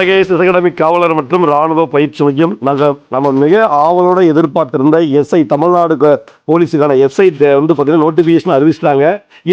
Academy காவலர் மற்றும் ராணுவ பயிற்சி மையம் நம்ம மிக ஆவலோட எதிர்பார்த்திருந்த எஸ்ஐ தமிழ்நாடு போலீஸுக்கான எஸ்ஐ வந்து பார்த்தீங்கன்னா நோட்டிஃபிகேஷன் அறிவிச்சிட்டாங்க.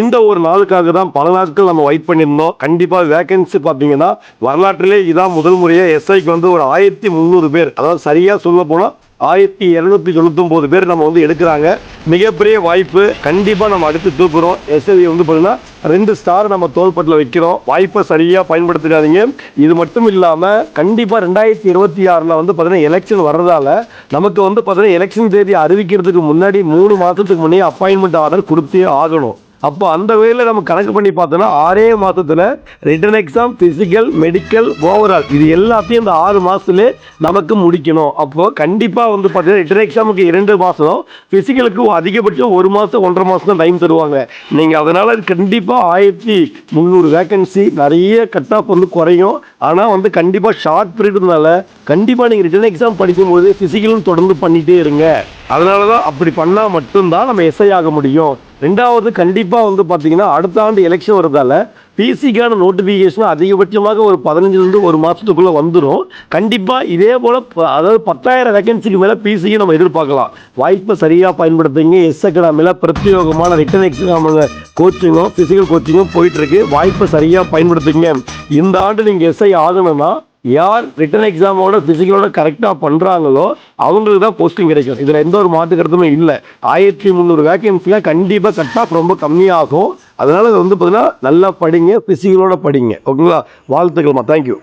இந்த ஒரு நாளுக்காக தான் பல நாட்கள் நம்ம வெயிட் பண்ணியிருந்தோம். கண்டிப்பாக வேகன்சி பார்த்தீங்கன்னா வரலாற்றிலே இதான் முதல் முறையாக எஸ்ஐக்கு வந்து ஒரு 1300 பேர், அதாவது சரியாக சொல்ல போனால் 1299 பேர் நம்ம வந்து எடுக்கிறாங்க. மிகப்பெரிய வாய்ப்பு. கண்டிப்பாக நம்ம அடுத்து தூக்குறோம். எஸ்ஐ வந்து பார்த்தீங்கன்னா 2 ஸ்டார் நம்ம தோள்பட்டில் வைக்கிறோம். வாய்ப்பை சரியாக பயன்படுத்திடாதீங்க. இது மட்டும் இல்லாமல் கண்டிப்பாக 2026 வந்து பார்த்தீங்கன்னா எலெக்ஷன் வர்றதால நமக்கு வந்து பார்த்தீங்கன்னா எலெக்ஷன் தேதி அறிவிக்கிறதுக்கு முன்னாடி 3 மாதத்துக்கு முன்னே அப்பாயின்மெண்ட் ஆர்டர் கொடுத்தே ஆகணும். அப்போ அந்த வகையில் நம்ம கணக்கு பண்ணி பார்த்தோன்னா 6 மாதத்தில் written exam, physical, medical, overall இது எல்லாத்தையும் இந்த 6 மாதத்துலேயே நமக்கு முடிக்கணும். அப்போது கண்டிப்பாக வந்து பார்த்தீங்கன்னா ரிட்டன் எக்ஸாமுக்கு 2 மாதம், ஃபிசிக்கலுக்கு அதிகபட்சம் 1 மாதம் 1.5 மாதம் தான் டைம் தருவாங்க. நீங்கள் அதனால் கண்டிப்பாக 1300 வேக்கன்சி, நிறைய கட் ஆஃப் வந்து குறையும். ஆனால் வந்து கண்டிப்பாக ஷார்ட் பீரியட்னால கண்டிப்பாக நீங்கள் ரிட்டன் எக்ஸாம் படிக்கும்போது ஃபிசிக்கலும் தொடர்ந்து பண்ணிகிட்டே இருங்க. அதனால தான் அப்படி பண்ணால் மட்டும்தான் நம்ம எஸ்ஐ ஆக முடியும். 2வது கண்டிப்பாக வந்து பார்த்தீங்கன்னா அடுத்த ஆண்டு எலெக்ஷன் வரதால பிசிக்கான நோட்டிஃபிகேஷன் அதிகபட்சமாக ஒரு 15லேருந்து 1 மாதத்துக்குள்ளே வந்துடும். கண்டிப்பாக இதே போல் அதாவது 10,000 வேகன்சிக்கு மேலே பிசிக்கு நம்ம எதிர்பார்க்கலாம். வாய்ப்பை சரியாக பயன்படுத்துங்க. எஸ் அகாடமியில் பிரத்யேகமான ரிட்டன் எக்ஸாம் கோச்சிங்கும் ஃபிசிக்கல் கோச்சிங்கும் போயிட்டுருக்கு. வாய்ப்பை சரியாக பயன்படுத்துங்க. இந்த ஆண்டு நீங்கள் எஸ்ஐ ஆகணும்னா யார் ரிட்டன் எக்ஸாமோட ஃபிசிக்கலோட கரெக்டாக பண்ணுறாங்களோ அவங்களுக்கு தான் போஸ்டிங் கிடைக்கும். இதில் எந்த ஒரு மாற்று கருத்துமே இல்லை. 1300 வேக்கன்சியாக கண்டிப்பாக கட் ஆஃப் ரொம்ப கம்மியாகும். அதனால் வந்து பார்த்தீங்கன்னா நல்லா படிங்க, ஃபிசிக்கலோட படிங்க. ஓகேங்களா? வாழ்த்துக்கள்மா. தேங்க்யூ.